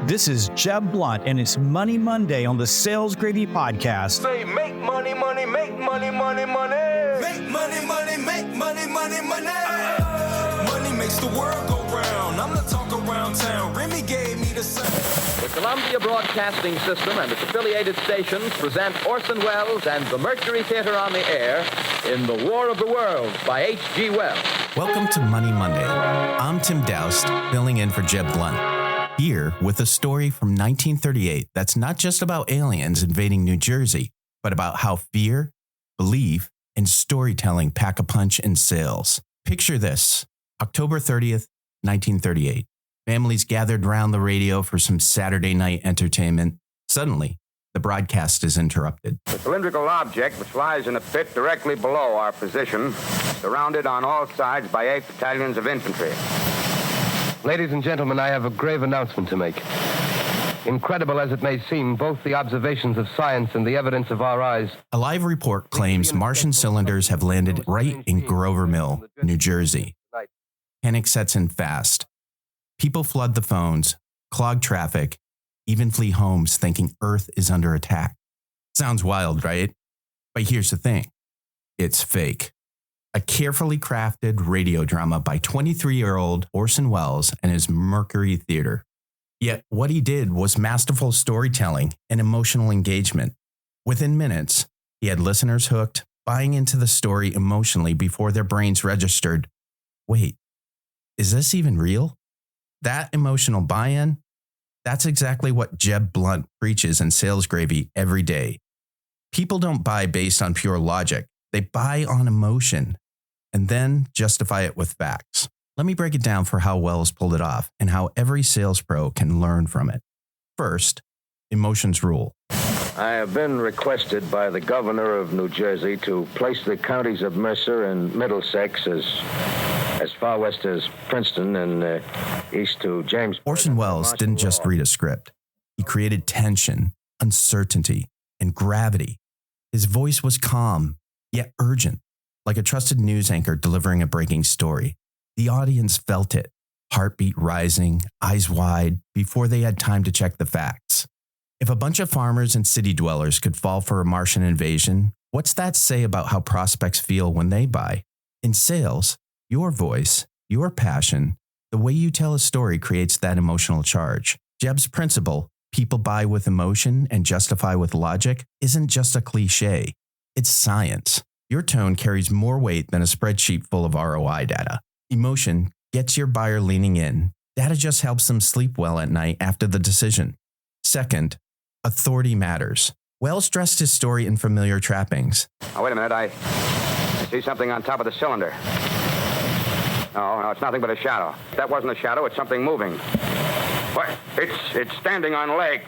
This is Jeb Blunt, and it's Money Monday on the Sales Gravy Podcast. Say, make money, money, make money, money, money. Make money, money, make money, money, money. Money makes the world go round. I'm the talk around town. Remy gave me the sound. The Columbia Broadcasting System and its affiliated stations present Orson Welles and the Mercury Theater on the air in The War of the Worlds by H.G. Wells. Welcome to Money Monday. I'm Tim Doust, filling in for Jeb Blunt. Here with a story from 1938 that's not just about aliens invading New Jersey, but about how fear, belief, and storytelling pack a punch in sales. Picture this, October 30th, 1938. Families gathered round the radio for some Saturday night entertainment. Suddenly, the broadcast is interrupted. The cylindrical object, which lies in a pit directly below our position, surrounded on all sides by 8 battalions of infantry. Ladies and gentlemen, I have a grave announcement to make. Incredible as it may seem, both the observations of science and the evidence of our eyes. A live report claims Martian cylinders have landed right in Grover Mill, New Jersey. Panic sets in fast. People flood the phones, clog traffic, even flee homes thinking Earth is under attack. Sounds wild, right? But here's the thing. It's fake. A carefully crafted radio drama by 23-year-old Orson Welles and his Mercury Theater. Yet what he did was masterful storytelling and emotional engagement. Within minutes, he had listeners hooked, buying into the story emotionally before their brains registered, wait, is this even real? That emotional buy-in, that's exactly what Jeb Blunt preaches in Sales Gravy every day. People don't buy based on pure logic. They buy on emotion and then justify it with facts. Let me break it down for how Welles pulled it off and how every sales pro can learn from it. First, emotions rule. I have been requested by the governor of New Jersey to place the counties of Mercer and Middlesex as far west as Princeton and east to James. Orson Welles didn't just read a script. He created tension, uncertainty, and gravity. His voice was calm, yet urgent, like a trusted news anchor delivering a breaking story. The audience felt it, heartbeat rising, eyes wide, before they had time to check the facts. If a bunch of farmers and city dwellers could fall for a Martian invasion, what's that say about how prospects feel when they buy? In sales, your voice, your passion, the way you tell a story creates that emotional charge. Jeb's principle, people buy with emotion and justify with logic, isn't just a cliche. It's science. Your tone carries more weight than a spreadsheet full of ROI data. Emotion gets your buyer leaning in. Data just helps them sleep well at night after the decision. Second, authority matters. Welles dressed his story in familiar trappings. Oh, wait a minute, I see something on top of the cylinder. No, it's nothing but a shadow. That wasn't a shadow, it's something moving. What? It's standing on legs,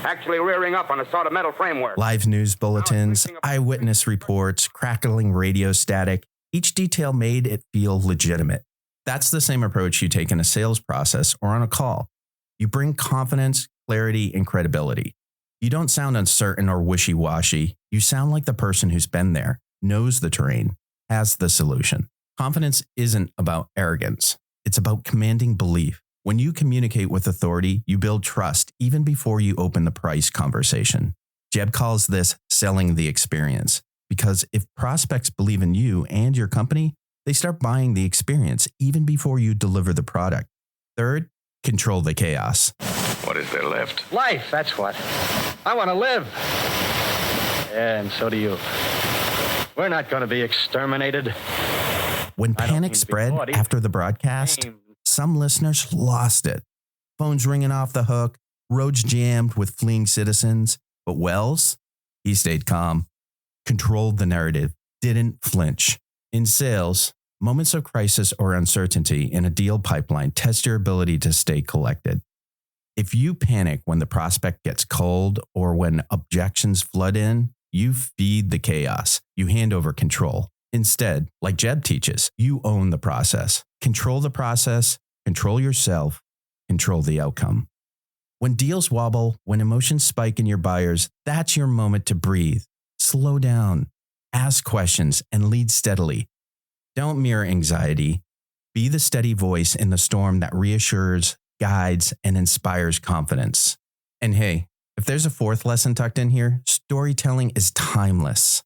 actually rearing up on a sort of metal framework. Live news bulletins, eyewitness reports, crackling radio static, each detail made it feel legitimate. That's the same approach you take in a sales process or on a call. You bring confidence, clarity, and credibility. You don't sound uncertain or wishy-washy. You sound like the person who's been there, knows the terrain, has the solution. Confidence isn't about arrogance. It's about commanding belief. When you communicate with authority, you build trust even before you open the price conversation. Jeb calls this selling the experience, because if prospects believe in you and your company, they start buying the experience even before you deliver the product. Third, control the chaos. What is there left? Life, that's what. I want to live. And so do you. We're not going to be exterminated. When panic spread after the broadcast, some listeners lost it. Phones ringing off the hook, roads jammed with fleeing citizens. But Welles, he stayed calm, controlled the narrative, didn't flinch. In sales, moments of crisis or uncertainty in a deal pipeline test your ability to stay collected. If you panic when the prospect gets cold or when objections flood in, you feed the chaos. You hand over control. Instead, like Jeb teaches, you own the process. Control the process, control yourself, control the outcome. When deals wobble, when emotions spike in your buyers, that's your moment to breathe. Slow down, ask questions, and lead steadily. Don't mirror anxiety. Be the steady voice in the storm that reassures, guides, and inspires confidence. And hey, if there's a fourth lesson tucked in here, storytelling is timeless.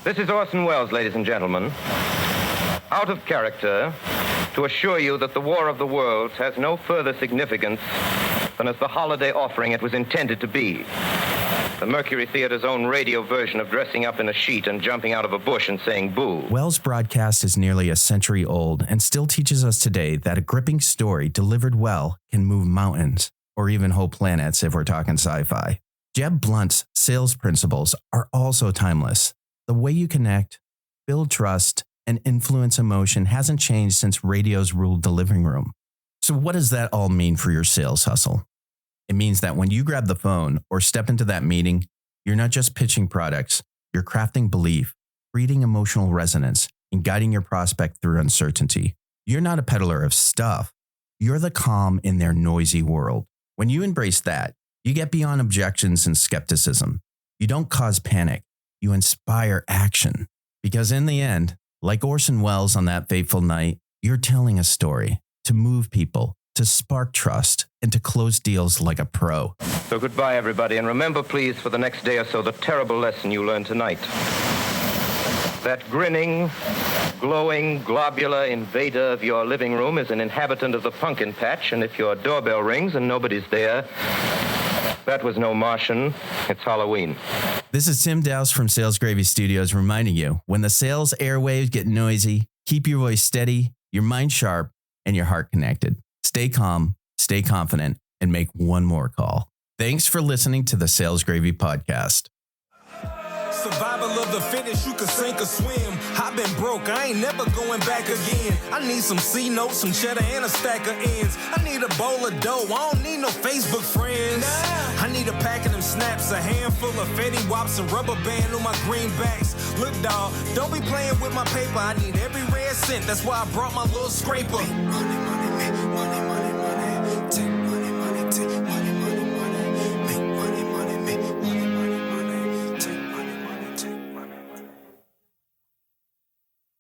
This is Orson Welles, ladies and gentlemen. Out of character, to assure you that the War of the Worlds has no further significance than as the holiday offering it was intended to be. The Mercury Theater's own radio version of dressing up in a sheet and jumping out of a bush and saying boo. Welles' broadcast is nearly a century old and still teaches us today that a gripping story delivered well can move mountains, or even whole planets if we're talking sci-fi. Jeb Blunt's sales principles are also timeless. The way you connect, build trust, and influence emotion hasn't changed since radio's ruled the living room. So what does that all mean for your sales hustle? It means that when you grab the phone or step into that meeting, you're not just pitching products, you're crafting belief, reading emotional resonance, and guiding your prospect through uncertainty. You're not a peddler of stuff. You're the calm in their noisy world. When you embrace that, you get beyond objections and skepticism. You don't cause panic. You inspire action. Because in the end, like Orson Welles on that fateful night, you're telling a story to move people, to spark trust, and to close deals like a pro. So goodbye, everybody, and remember, please, for the next day or so, the terrible lesson you learned tonight. That grinning, glowing, globular invader of your living room is an inhabitant of the pumpkin patch, and if your doorbell rings and nobody's there, that was no Martian, it's Halloween. This is Tim Dowse from Sales Gravy Studios reminding you, when the sales airwaves get noisy, keep your voice steady, your mind sharp, and your heart connected. Stay calm, stay confident, and make one more call. Thanks for listening to the Sales Gravy Podcast. Survival of the fittest, you can sink or swim. I've been broke, I ain't never going back again. I need some C-notes, some cheddar, and a stack of ends. I need a bowl of dough, I don't need no Facebook friends. I need a pack of them snaps, a handful of Fetty Wops, and rubber band on my greenbacks. Look, dawg, don't be playing with my paper. I need every red cent, that's why I brought my little scraper.